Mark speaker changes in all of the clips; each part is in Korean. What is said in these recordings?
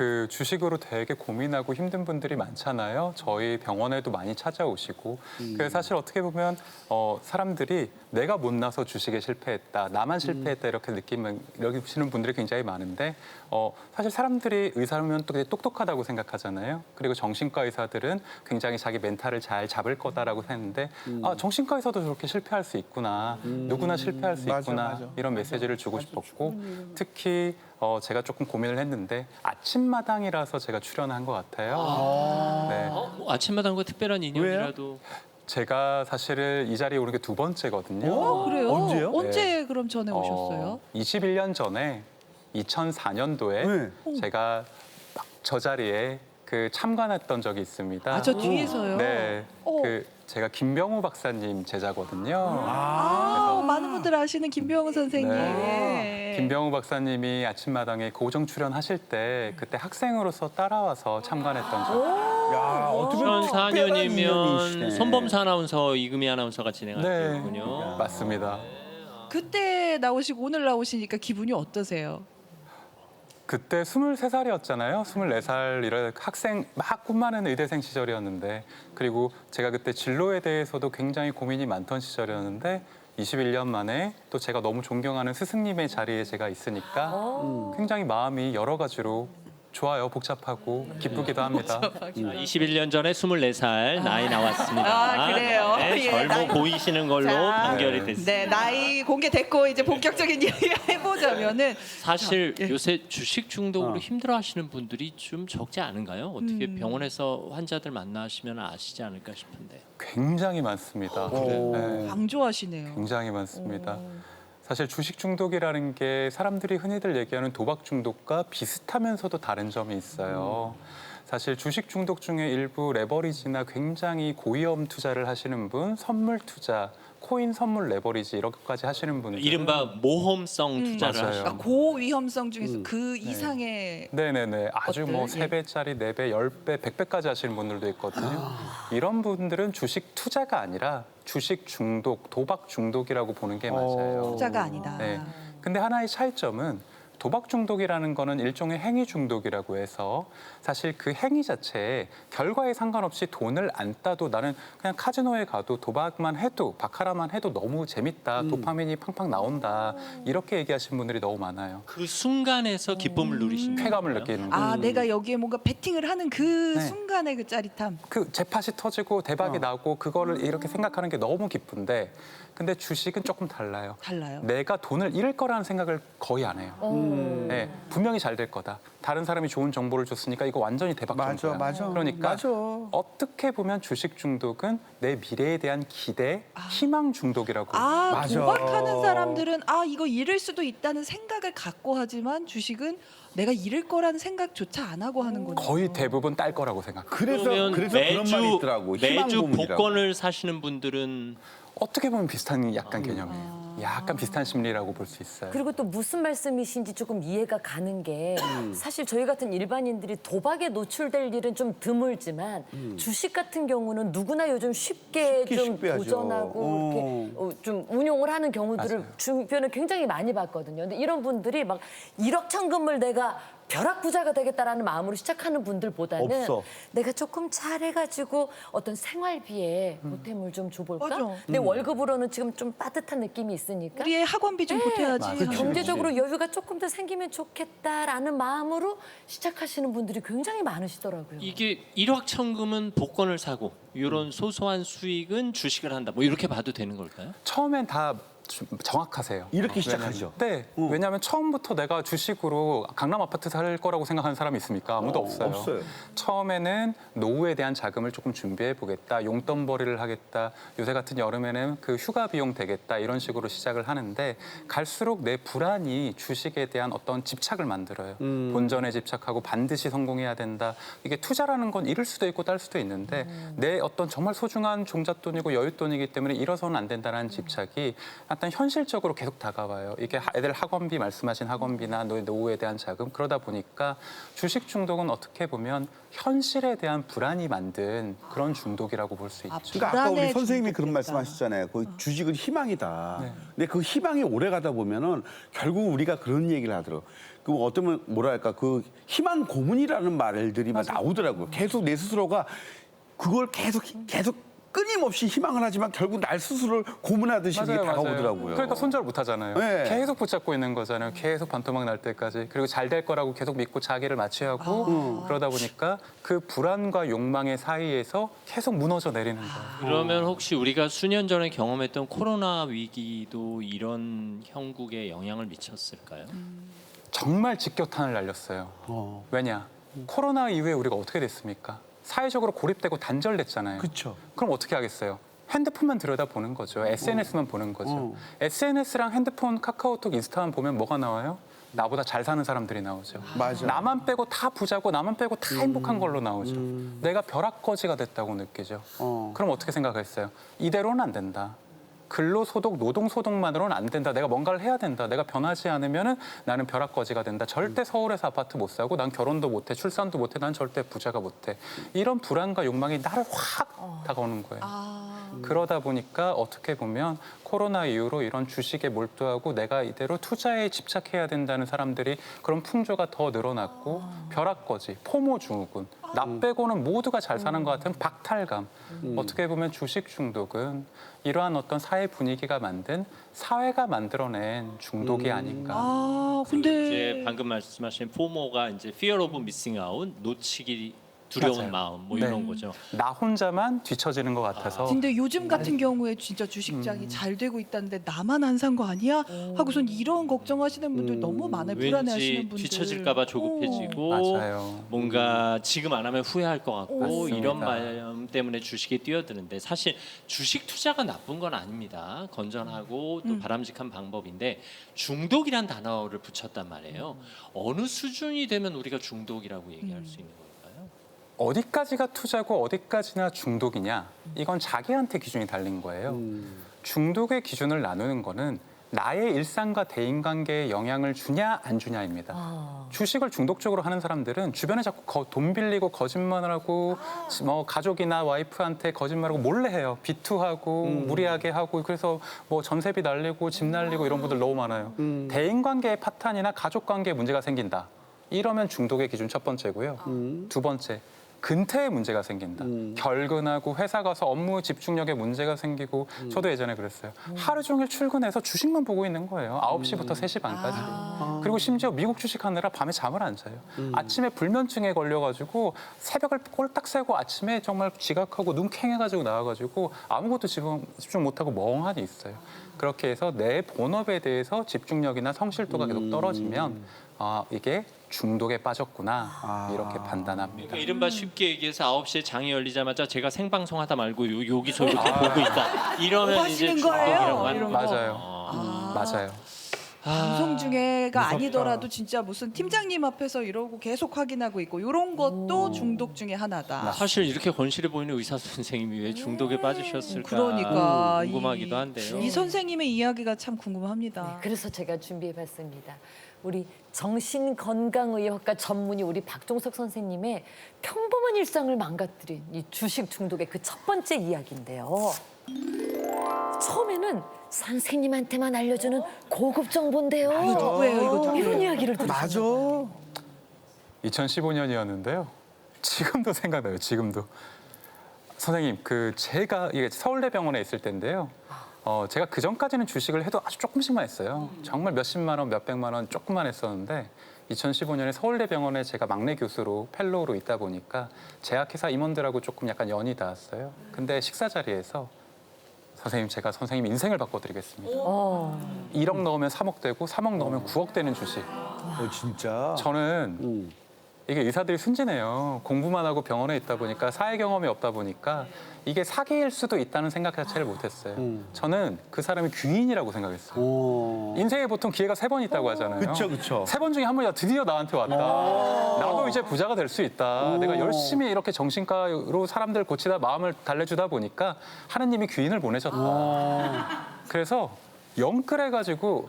Speaker 1: 그 주식으로 되게 고민하고 힘든 분들이 많잖아요. 저희 병원에도 많이 찾아오시고. 그래서 사실 어떻게 보면 사람들이 내가 못나서 주식에 실패했다, 나만 실패했다 이렇게 느끼시는 분들이 굉장히 많은데 사실 사람들이 의사면 또 되게 똑똑하다고 생각하잖아요. 그리고 정신과 의사들은 굉장히 자기 멘탈을 잘 잡을 거다라고 했는데 정신과 의사도 저렇게 실패할 수 있구나, 누구나 실패할 수 있구나 이런 메시지를 주고 싶었고 특히 제가 조금 고민을 했는데 아침마당이라서 제가 출연한 것 같아요. 네.
Speaker 2: 아침마당과 특별한 인연이라도.
Speaker 1: 제가 사실은 이 자리에 오는 게 두 번째거든요.
Speaker 3: 그래요?
Speaker 4: 언제요?
Speaker 3: 언제 그럼 전에 오셨어요?
Speaker 1: 21년 전에 2004년도에 제가 막 저 자리에 그 참관했던 적이 있습니다.
Speaker 3: 아, 저 뒤에서요?
Speaker 1: 네. 제가 김병우 박사님 제자거든요.
Speaker 3: 많은 분들 아시는 김병우 선생님.
Speaker 1: 네. 김병우 박사님이 아침마당에 고정 출연하실 때 그때 학생으로서 따라와서 참관했던 적.
Speaker 4: 야, 어떻게
Speaker 2: 2004년이면 손범사 아나운서, 이금희 아나운서가 진행할 때였군요.
Speaker 1: 맞습니다.
Speaker 3: 그때 나오시고 오늘 나오시니까 기분이 어떠세요?
Speaker 1: 그때 23살이었잖아요. 24살 이런 학생 막 꿈 많은 의대생 시절이었는데 그리고 제가 그때 진로에 대해서도 굉장히 고민이 많던 시절이었는데 21년 만에 또 제가 너무 존경하는 스승님의 자리에 제가 있으니까 굉장히 마음이 여러 가지로 좋아요. 복잡하고 기쁘기도 합니다.
Speaker 2: 21년 전에 24살 나이 나왔습니다.
Speaker 3: 아, 그래요?
Speaker 2: 네,
Speaker 3: 예,
Speaker 2: 젊어
Speaker 3: 나이-
Speaker 2: 보이시는 걸로
Speaker 3: 자,
Speaker 2: 판결이 됐습니다.
Speaker 3: 네, 나이 공개됐고 이제 본격적인 이야기 해보자면은
Speaker 2: 사실
Speaker 3: 예.
Speaker 2: 요새 주식 중독으로 힘들어하시는 분들이 좀 적지 않은가요? 어떻게 병원에서 환자들 만나시면 아시지 않을까 싶은데.
Speaker 1: 굉장히 많습니다. 네,
Speaker 3: 강조하시네요.
Speaker 1: 굉장히 많습니다. 사실 주식 중독이라는 게 사람들이 흔히들 얘기하는 도박 중독과 비슷하면서도 다른 점이 있어요. 사실 주식 중독 중에 일부 레버리지나 굉장히 고위험 투자를 하시는 분, 선물 투자, 코인 선물 레버리지 이렇게까지 하시는 분들
Speaker 2: 이른바 모험성 투자를
Speaker 1: 맞아요.
Speaker 2: 하시는
Speaker 3: 그러니까 고위험성 중에서 그 이상의
Speaker 1: 네네네. 아주 뭐
Speaker 3: 어때요?
Speaker 1: 3배짜리, 4배, 10배, 100배까지 하시는 분들도 있거든요. 이런 분들은 주식 투자가 아니라 주식 중독, 도박 중독이라고 보는 게 맞아요.
Speaker 3: 투자가 아니다.
Speaker 1: 네. 근데 하나의 차이점은 도박 중독이라는 거는 일종의 행위 중독이라고 해서 사실 그 행위 자체에 결과에 상관없이 돈을 안 따도 나는 그냥 카지노에 가도 도박만 해도 바카라만 해도 너무 재밌다. 도파민이 팡팡 나온다. 이렇게 얘기하시는 분들이 너무 많아요.
Speaker 2: 그 순간에서 기쁨을 누리시는
Speaker 1: 쾌감을
Speaker 2: 거예요?
Speaker 1: 느끼는
Speaker 3: 아, 내가 여기에 뭔가 베팅을 하는 그
Speaker 1: 네.
Speaker 3: 순간의 그 짜릿함.
Speaker 1: 그 재팟이 터지고 대박이 나고 그거를 이렇게 생각하는 게 너무 기쁜데 근데 주식은 조금 달라요.
Speaker 3: 달라요?
Speaker 1: 내가 돈을 잃을 거라는 생각을 거의 안 해요. 네, 분명히 잘 될 거다. 다른 사람이 좋은 정보를 줬으니까 이거 완전히 대박 정보야. 그러니까 어떻게 보면 주식 중독은 내 미래에 대한 기대, 희망 중독이라고.
Speaker 3: 아, 도박하는 사람들은 이거 잃을 수도 있다는 생각을 갖고 하지만 주식은 내가 잃을 거라는 생각조차 안 하고 하는 거죠.
Speaker 1: 거의 대부분 딸 거라고 생각해요.
Speaker 4: 그래서
Speaker 2: 그러면
Speaker 4: 그런 말이 있더라고.
Speaker 2: 매주
Speaker 4: 희망고문이라고.
Speaker 2: 복권을 사시는 분들은
Speaker 1: 어떻게 보면 비슷한 약간 개념이에요. 약간 비슷한 심리라고 볼 수 있어요.
Speaker 5: 그리고 또 무슨 말씀이신지 조금 이해가 가는 게 사실 저희 같은 일반인들이 도박에 노출될 일은 좀 드물지만 주식 같은 경우는 누구나 요즘 쉽게 좀
Speaker 4: 쉽게 하죠.
Speaker 5: 도전하고 이렇게 좀 운용을 하는 경우들을
Speaker 1: 맞아요.
Speaker 5: 주변에 굉장히 많이 봤거든요. 근데 이런 분들이 막 1억 천금을 내가 벼락부자가 되겠다라는 마음으로 시작하는 분들보다는
Speaker 4: 없어.
Speaker 5: 내가 조금 잘해가지고 어떤 생활비에 보탬을 좀 줘볼까?
Speaker 3: 맞아.
Speaker 5: 내 월급으로는 지금 좀 빠듯한 느낌이 있으니까
Speaker 3: 우리의 학원비 좀 보태야지.
Speaker 1: 맞아요.
Speaker 3: 하는
Speaker 5: 경제적으로 여유가 조금 더 생기면 좋겠다라는 마음으로 시작하시는 분들이 굉장히 많으시더라고요.
Speaker 2: 이게 일확천금은 복권을 사고 이런 소소한 수익은 주식을 한다. 뭐 이렇게 봐도 되는 걸까요?
Speaker 1: 처음엔 다 정확하세요.
Speaker 4: 이렇게 시작하죠.
Speaker 1: 네. 왜냐하면 처음부터 내가 주식으로 강남 아파트 살 거라고 생각하는 사람이 있습니까? 아무도 없어요.
Speaker 4: 없어요.
Speaker 1: 처음에는 노후에 대한 자금을 조금 준비해 보겠다. 용돈벌이를 하겠다. 요새 같은 여름에는 그 휴가 비용 되겠다. 이런 식으로 시작을 하는데 갈수록 내 불안이 주식에 대한 어떤 집착을 만들어요. 본전에 집착하고 반드시 성공해야 된다. 이게 투자라는 건 잃을 수도 있고 딸 수도 있는데 내 어떤 정말 소중한 종잣돈이고 여윳돈이기 때문에 잃어서는 안 된다는 집착이 일단 현실적으로 계속 다가와요. 이게 애들 학원비 말씀하신 학원비나 노후에 대한 자금 그러다 보니까 주식 중독은 어떻게 보면 현실에 대한 불안이 만든 그런 중독이라고 볼 수 있죠.
Speaker 4: 그러니까 아까 우리
Speaker 3: 불안의
Speaker 4: 선생님이 그런
Speaker 3: 중독이겠다.
Speaker 4: 말씀하셨잖아요. 그 주식은 희망이다. 근데 그 희망이 오래 가다 보면은 결국 우리가 그런 얘기를 하더라고요. 그 어쩌면 뭐랄까 그 희망 고문이라는 말들이 막 나오더라고요. 계속 내 스스로가 그걸 계속 끊임없이 희망을 하지만 결국 날 스스로를 고문하듯이 그게 다가오더라고요.
Speaker 1: 그러니까 손절 못 하잖아요.
Speaker 4: 네.
Speaker 1: 계속 붙잡고 있는 거잖아요. 계속 반토막 날 때까지. 그리고 잘 될 거라고 계속 믿고 자기를 마취하고 그러다 보니까 그 불안과 욕망의 사이에서 계속 무너져 내리는 거예요.
Speaker 2: 그러면 혹시 우리가 수년 전에 경험했던 코로나 위기도 이런 형국에 영향을 미쳤을까요?
Speaker 1: 정말 직격탄을 날렸어요. 왜냐? 코로나 이후에 우리가 어떻게 됐습니까? 사회적으로 고립되고 단절됐잖아요.
Speaker 4: 그렇죠.
Speaker 1: 그럼 어떻게 하겠어요? 핸드폰만 들여다보는 거죠. SNS만 보는 거죠. SNS랑 핸드폰, 카카오톡, 인스타만 보면 뭐가 나와요? 나보다 잘 사는 사람들이 나오죠.
Speaker 4: 맞아.
Speaker 1: 나만 빼고 다 부자고 나만 빼고 다 행복한 걸로 나오죠. 내가 벼락거지가 됐다고 느끼죠. 그럼 어떻게 생각했어요? 이대로는 안 된다. 근로소득, 노동소득만으로는 안 된다. 내가 뭔가를 해야 된다. 내가 변하지 않으면 나는 벼락거지가 된다. 절대 서울에서 아파트 못 사고 난 결혼도 못해, 출산도 못해, 난 절대 부자가 못해. 이런 불안과 욕망이 나를 확 다가오는 거예요. 그러다 보니까 어떻게 보면 코로나 이후로 이런 주식에 몰두하고 내가 이대로 투자에 집착해야 된다는 사람들이 그런 풍조가 더 늘어났고 벼락거지, 포모 증후군, 나 빼고는 모두가 잘 사는 것 같은 박탈감. 어떻게 보면 주식 중독은 이러한 어떤 사회 분위기가 만든 사회가 만들어낸 중독이 아닌가.
Speaker 3: 아, 근데
Speaker 2: 이제 방금 말씀하신 포모가 이제 fear of missing out, 놓치기 두려운
Speaker 1: 맞아요.
Speaker 2: 마음 뭐
Speaker 1: 네.
Speaker 2: 이런 거죠.
Speaker 1: 나 혼자만 뒤처지는 것 같아서
Speaker 3: 근데 요즘 같은 경우에 진짜 주식장이 잘 되고 있다는데 나만 안 산 거 아니야? 하고선 이런 걱정하시는 분들 너무 많아요. 불안해하시는
Speaker 2: 왠지
Speaker 3: 분들.
Speaker 2: 뒤처질까봐 조급해지고
Speaker 1: 맞아요.
Speaker 2: 뭔가 지금 안 하면 후회할 것 같고
Speaker 1: 맞습니다.
Speaker 2: 이런 마음 때문에 주식에 뛰어드는데 사실 주식 투자가 나쁜 건 아닙니다. 건전하고 또 바람직한 방법인데 중독이란 단어를 붙였단 말이에요. 어느 수준이 되면 우리가 중독이라고 얘기할 수 있는 걸까요?
Speaker 1: 어디까지가 투자고 어디까지나 중독이냐 이건 자기한테 기준이 달린 거예요. 중독의 기준을 나누는 거는 나의 일상과 대인관계에 영향을 주냐 안 주냐입니다. 주식을 중독적으로 하는 사람들은 주변에 자꾸 돈 빌리고 거짓말을 하고 뭐 가족이나 와이프한테 거짓말하고 몰래 해요. 비투하고 무리하게 하고 그래서 뭐 전세비 날리고 집 날리고 이런 분들 너무 많아요. 대인관계의 파탄이나 가족관계에 문제가 생긴다. 이러면 중독의 기준 첫 번째고요. 두 번째. 근태에 문제가 생긴다. 결근하고 회사 가서 업무 집중력에 문제가 생기고 저도 예전에 그랬어요. 하루 종일 출근해서 주식만 보고 있는 거예요. 9시부터 3시 반까지. 그리고 심지어 미국 주식하느라 밤에 잠을 안 자요. 아침에 불면증에 걸려가지고 새벽을 꼴딱 새고 아침에 정말 지각하고 눈 캥해가지고 나와가지고 아무것도 집중 못하고 멍하니 있어요. 그렇게 해서 내 본업에 대해서 집중력이나 성실도가 계속 떨어지면 이게 중독에 빠졌구나 이렇게 판단합니다.
Speaker 2: 그러니까 이른바 쉽게 얘기해서 9시에 장이 열리자마자 제가 생방송하다 말고 여기서 이렇게 보고 있다. 이러면
Speaker 3: 뭐
Speaker 2: 이제
Speaker 3: 하시는 거예요?
Speaker 2: 중독이라고 하는
Speaker 3: 이런
Speaker 2: 거.
Speaker 3: 거.
Speaker 1: 맞아요. 맞아요.
Speaker 3: 방송 중에가 아니더라도 진짜 무슨 팀장님 앞에서 이러고 계속 확인하고 있고 이런 것도 중독 중에 하나다.
Speaker 2: 사실 이렇게 건실해 보이는 의사 선생님이 왜 중독에 빠지셨을까
Speaker 3: 그러니까
Speaker 2: 궁금하기도 한데요.
Speaker 3: 이 선생님의 이야기가 참 궁금합니다.
Speaker 5: 그래서 제가 준비해봤습니다. 우리 정신건강의학과 전문의 우리 박종석 선생님의 평범한 일상을 망가뜨린 이 주식 중독의 그 첫 번째 이야기인데요. 처음에는 선생님한테만 알려주는 고급 정보인데요.
Speaker 3: 이거 누구예요? 이거 누구예요?
Speaker 5: 이런 이야기를 들었어요.
Speaker 4: 맞아.
Speaker 1: 2015년이었는데요. 지금도 생각나요. 지금도. 선생님, 제가 이게 서울대병원에 있을 때인데요. 제가 그 전까지는 주식을 해도 아주 조금씩만 했어요. 정말 몇십만 원, 몇백만 원 조금만 했었는데 2015년에 서울대병원에 제가 막내 교수로 펠로우로 있다 보니까 제약회사 임원들하고 조금 약간 연이 닿았어요. 근데 식사 자리에서 선생님, 제가 선생님 인생을 바꿔드리겠습니다. 1억 넣으면 3억 되고 3억 넣으면 9억 되는 주식.
Speaker 4: 진짜.
Speaker 1: 저는 이게 의사들이 순진해요. 공부만 하고 병원에 있다 보니까 사회 경험이 없다 보니까 이게 사기일 수도 있다는 생각 자체를 못했어요. 저는 그 사람이 귀인이라고 생각했어요. 인생에 보통 기회가 3번 있다고 하잖아요.
Speaker 4: 그쵸.
Speaker 1: 3번 중에 한 번이야 드디어 나한테 왔다. 나도 이제 부자가 될 수 있다. 내가 열심히 이렇게 정신과로 사람들 고치다 마음을 달래주다 보니까 하느님이 귀인을 보내셨다. 그래서 영끌해가지고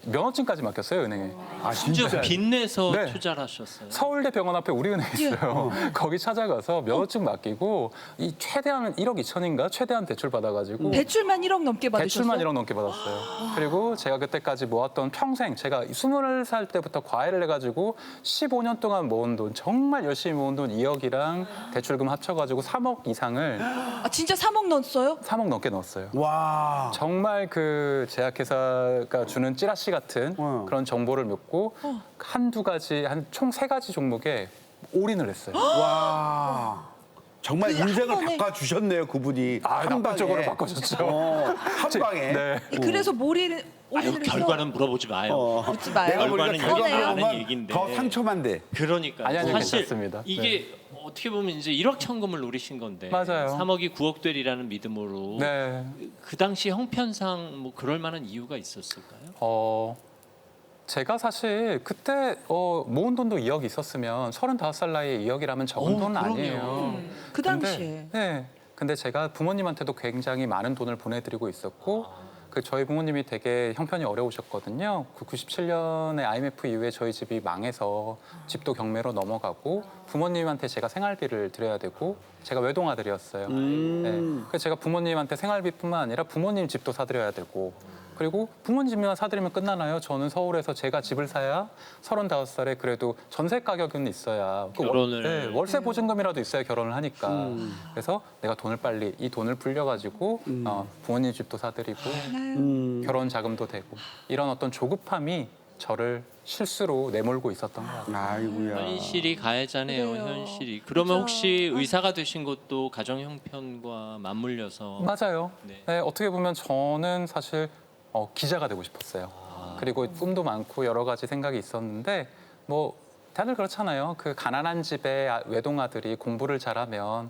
Speaker 1: 면허증까지 맡겼어요 은행에.
Speaker 4: 아
Speaker 2: 심지어
Speaker 4: 진짜.
Speaker 2: 빚내서
Speaker 1: 네.
Speaker 2: 투자를 하셨어요.
Speaker 1: 서울대 병원 앞에 우리은행 있어요. 거기 찾아가서 면허증 맡기고 이 최대한 1억 2천인가 최대한 대출 받아가지고
Speaker 3: 대출만 1억 넘게 받으셨어요?
Speaker 1: 대출만 1억 넘게 받았어요. 그리고 제가 그때까지 모았던 평생 제가 20살 때부터 과외를 해가지고 15년 동안 모은 돈 정말 열심히 모은 돈 2억이랑 대출금 합쳐가지고 3억 이상을
Speaker 3: 아, 진짜 3억 넣었어요?
Speaker 1: 3억 넘게 넣었어요.
Speaker 4: 와.
Speaker 1: 정말 그 제약회사가 주는 찌라시 같은 그런 정보를 믿고 한두 가지, 한 총 3가지 종목에 올인을 했어요.
Speaker 4: 와. 정말
Speaker 3: 그 한
Speaker 4: 인생을
Speaker 3: 번에-
Speaker 4: 바꿔주셨네요, 그분이. 한
Speaker 1: 나쁜 쪽으로
Speaker 4: 방에.
Speaker 1: 바꿔줬죠.
Speaker 4: 한 방에.
Speaker 1: 네.
Speaker 3: 그래서 올인을
Speaker 2: 아유,
Speaker 3: 해서
Speaker 2: 결과는 물어보지 마요.
Speaker 3: 묻지 마요.
Speaker 4: 내가 보니까
Speaker 2: 결과는
Speaker 4: 결과만
Speaker 3: 이거네요.
Speaker 2: 하는
Speaker 4: 보면
Speaker 2: 얘기인데.
Speaker 4: 더 상처만 돼.
Speaker 2: 그러니까
Speaker 1: 아니,
Speaker 2: 사실
Speaker 1: 괜찮습니다.
Speaker 2: 이게 어떻게 보면 이제 1억 천금을 노리신 건데
Speaker 1: 맞아요.
Speaker 2: 3억이 9억 되리라는 믿음으로
Speaker 1: 네.
Speaker 2: 그 당시 형편상 뭐 그럴 만한 이유가 있었을까요?
Speaker 1: 제가 사실 그때 모은 돈도 2억 있었으면 35살 나이에 2억이라면 적은 돈은
Speaker 2: 그럼요.
Speaker 1: 아니에요.
Speaker 3: 그 당시에.
Speaker 1: 네. 근데 제가 부모님한테도 굉장히 많은 돈을 보내드리고 있었고 그 저희 부모님이 되게 형편이 어려우셨거든요. 그 97년에 IMF 이후에 저희 집이 망해서 집도 경매로 넘어가고 부모님한테 제가 생활비를 드려야 되고 제가 외동아들이었어요. 네. 그래서 제가 부모님한테 생활비뿐만 아니라 부모님 집도 사드려야 되고 그리고 부모님 집만 사드리면 끝나나요? 저는 서울에서 제가 집을 사야 35살에 그래도 전세 가격은 있어야 그
Speaker 2: 결혼을.
Speaker 1: 월세 보증금이라도 있어야 결혼을 하니까 그래서 내가 돈을 빨리 이 돈을 불려가지고 부모님 집도 사드리고 결혼 자금도 되고 이런 어떤 조급함이 저를 실수로 내몰고 있었던 것 같아요.
Speaker 4: 아이고야.
Speaker 2: 현실이 가해자네요.
Speaker 3: 그래요.
Speaker 2: 현실이. 그러면
Speaker 3: 그죠.
Speaker 2: 혹시 의사가 되신 것도 가정 형편과 맞물려서
Speaker 1: 맞아요.
Speaker 2: 네.
Speaker 1: 네, 어떻게 보면 저는 사실 기자가 되고 싶었어요. 그리고 꿈도 많고 여러 가지 생각이 있었는데 뭐 다들 그렇잖아요. 그 가난한 집에 외동아들이 공부를 잘하면